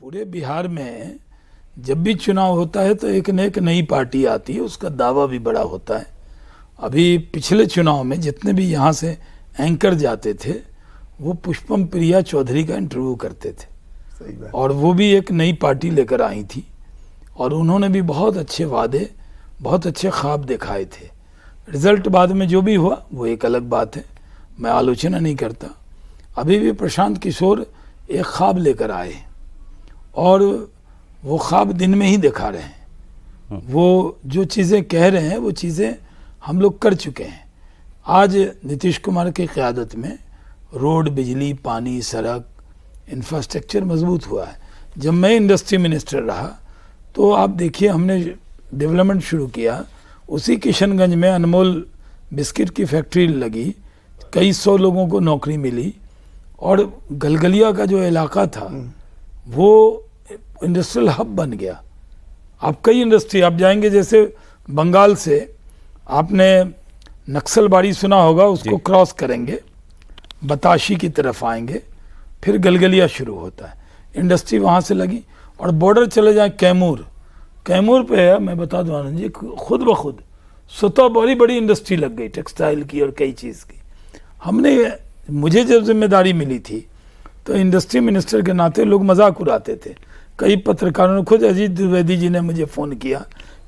पूरे बिहार में जब भी चुनाव होता है तो एक न एक नई पार्टी आती है, उसका दावा भी बड़ा होता है। अभी पिछले चुनाव में जितने भी यहाँ से एंकर जाते थे वो पुष्पम प्रिया चौधरी का इंटरव्यू करते थे। सही बात। और वो भी एक नई पार्टी लेकर आई थी और उन्होंने भी बहुत अच्छे वादे, बहुत अच्छे ख्वाब दिखाए थे। रिजल्ट बाद में जो भी हुआ वो एक अलग बात है, मैं आलोचना नहीं करता। अभी भी प्रशांत किशोर एक ख्वाब लेकर आए और वो ख्वाब दिन में ही दिखा रहे हैं। वो जो चीज़ें कह रहे हैं वो चीज़ें हम लोग कर चुके हैं। आज नीतीश कुमार की क़यादत में रोड, बिजली, पानी, सड़क, इंफ्रास्ट्रक्चर मजबूत हुआ है। जब मैं इंडस्ट्री मिनिस्टर रहा तो आप देखिए हमने डेवलपमेंट शुरू किया। उसी किशनगंज में अनमोल बिस्किट की फैक्ट्री लगी, कई सौ लोगों को नौकरी मिली और गलगलिया का जो इलाका था वो इंडस्ट्रियल हब बन गया। आप कई इंडस्ट्री आप जाएंगे, जैसे बंगाल से आपने नक्सलबाड़ी सुना होगा, उसको क्रॉस करेंगे, बताशी की तरफ आएंगे, फिर गलगलिया शुरू होता है, इंडस्ट्री वहाँ से लगी। और बॉर्डर चले जाए कैमूर पे मैं बता दूँ आनंद जी, खुद ब खुद स्वतः बड़ी बड़ी इंडस्ट्री लग गई, टेक्सटाइल की और कई चीज़ की। मुझे जब जिम्मेदारी मिली थी तो इंडस्ट्री मिनिस्टर के नाते लोग मजाक उड़ाते थे। कई पत्रकारों ने, खुद अजीत द्विवेदी जी ने मुझे फ़ोन किया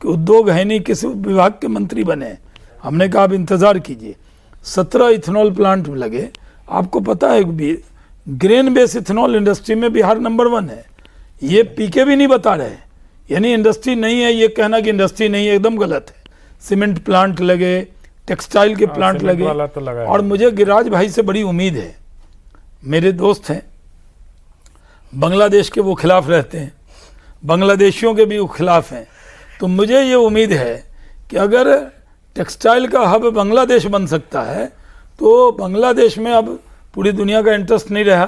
कि उद्योग है नहीं, किस विभाग के मंत्री बने। हमने कहा आप इंतज़ार कीजिए। 17 इथेनॉल प्लांट लगे। आपको पता है ग्रेन बेस इथेनॉल इंडस्ट्री में बिहार नंबर 1 है। ये पीके भी नहीं बता रहे, यानी इंडस्ट्री नहीं है। ये कहना कि इंडस्ट्री नहीं है एकदम गलत है। सीमेंट प्लांट लगे, टेक्सटाइल के प्लांट लगे। तो और मुझे गिरिराज भाई से बड़ी उम्मीद है, मेरे दोस्त हैं, बांग्लादेश के वो खिलाफ रहते हैं, बांग्लादेशियों के भी वो खिलाफ हैं। तो मुझे ये उम्मीद है कि अगर टेक्सटाइल का हब बांग्लादेश बन सकता है तो बांग्लादेश में अब पूरी दुनिया का इंटरेस्ट नहीं रहा,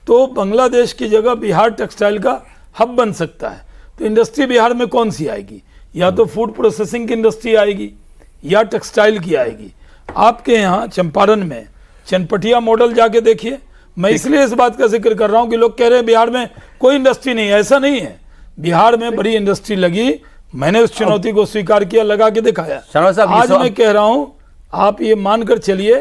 तो बांग्लादेश की जगह बिहार टेक्सटाइल का हब बन सकता है। तो इंडस्ट्री बिहार में कौन सी आएगी? या तो फूड प्रोसेसिंग की इंडस्ट्री आएगी या टेक्सटाइल की आएगी। आपके यहाँ चंपारण में चनपटिया मॉडल जाके देखिए। मैं इसलिए इस बात का जिक्र कर रहा हूँ कि लोग कह रहे हैं बिहार में कोई इंडस्ट्री नहीं है। ऐसा नहीं है, बिहार में बड़ी इंडस्ट्री लगी। मैंने उस चुनौती को स्वीकार किया, लगा के दिखाया। आज मैं कह रहा हूँ, आप ये मानकर चलिए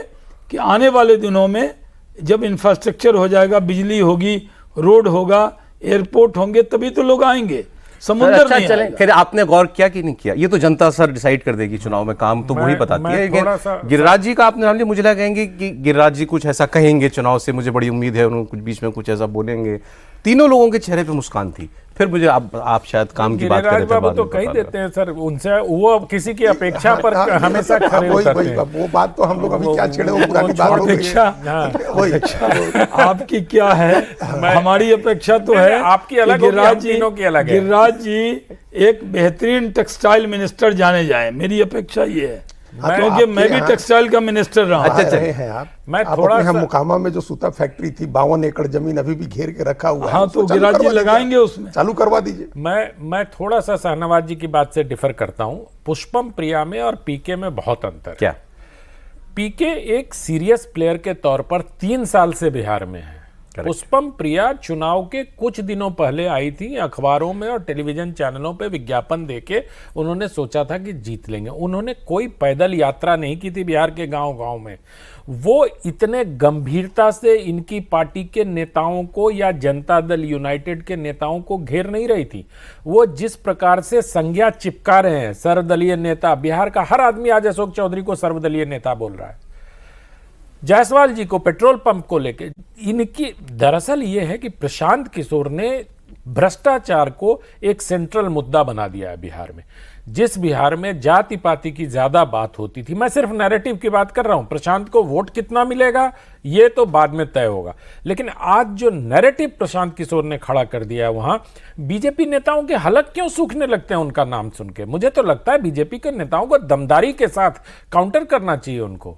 कि आने वाले दिनों में जब इंफ्रास्ट्रक्चर हो जाएगा, बिजली होगी, रोड होगा, एयरपोर्ट होंगे, तभी तो लोग आएंगे। समुद्र अच्छा चले, खैर आपने गौर किया कि नहीं किया, ये तो जनता सर डिसाइड कर देगी चुनाव में, काम तो वही बताती है। गिरिराज जी का आपने नाम लिया, मुझे लगा कहेंगे कि गिरिराज जी कुछ ऐसा कहेंगे चुनाव से, मुझे बड़ी उम्मीद है उन्होंने कुछ बीच में कुछ ऐसा बोलेंगे। तीनों लोगों के चेहरे पे मुस्कान थी। फिर मुझे आप शायद काम की बात कर रहे थे। बाबू तो कही देते हैं सर, उनसे वो किसी की अपेक्षा पर हमेशा खड़े उतरते हैं। वो बात तो हम लोग अभी क्या छेड़े, वो पुरानी बात हो गई। आपकी क्या है, हमारी अपेक्षा तो है आपकी अलग, गिरिराज की अलग है। गिरिराज जी एक बेहतरीन टेक्सटाइल मिनिस्टर जाने जाए, मेरी अपेक्षा ये है, क्योंकि मैं भी टेक्सटाइल का मिनिस्टर रहा। अच्छा हैं आप। मैं थोड़ा सा मुकामा में जो सूता फैक्ट्री थी, 52 एकड़ जमीन अभी भी घेर के रखा हुआ है। हाँ, तो गिरिराज जी लगाएंगे, उसमें चालू करवा दीजिए। मैं थोड़ा सा शाहनवाज जी की बात से डिफर करता हूं। पुष्पम प्रिया में और पीके में बहुत अंतर। क्या? पीके एक सीरियस प्लेयर के तौर पर 3 साल से बिहार में है। पुष्पम प्रिया चुनाव के कुछ दिनों पहले आई थी, अखबारों में और टेलीविजन चैनलों पे विज्ञापन देके उन्होंने सोचा था कि जीत लेंगे। उन्होंने कोई पैदल यात्रा नहीं की थी बिहार के गांव-गांव में। वो इतने गंभीरता से इनकी पार्टी के नेताओं को या जनता दल यूनाइटेड के नेताओं को घेर नहीं रही थी। वो जिस प्रकार से संज्ञा चिपका रहे हैं सर्वदलीय नेता, बिहार का हर आदमी आज अशोक चौधरी को सर्वदलीय नेता बोल रहा है, जायसवाल जी को पेट्रोल पंप को लेके। इनकी दरअसल ये है कि प्रशांत किशोर ने भ्रष्टाचार को एक सेंट्रल मुद्दा बना दिया है बिहार में। जिस बिहार में जाति पाति की ज्यादा बात होती थी, मैं सिर्फ नैरेटिव की बात कर रहा हूं, प्रशांत को वोट कितना मिलेगा ये तो बाद में तय होगा, लेकिन आज जो नैरेटिव प्रशांत किशोर ने खड़ा कर दिया है, वहां बीजेपी नेताओं के हलक क्यों सूखने लगते हैं उनका नाम सुन के। मुझे तो लगता है बीजेपी के नेताओं को दमदारी के साथ काउंटर करना चाहिए उनको।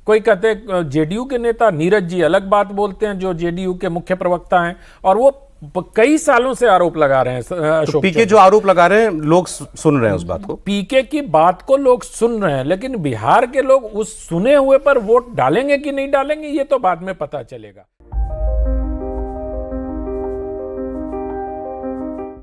कोई कहते हैं जेडीयू के नेता नीरज जी अलग बात बोलते हैं, जो जेडीयू के मुख्य प्रवक्ता हैं, और वो कई सालों से आरोप लगा रहे हैं। तो पीके जो आरोप लगा रहे हैं, लोग सुन रहे हैं उस बात को, पीके की बात को लोग सुन रहे हैं, लेकिन बिहार के लोग उस सुने हुए पर वोट डालेंगे कि नहीं डालेंगे ये तो बाद में पता चलेगा।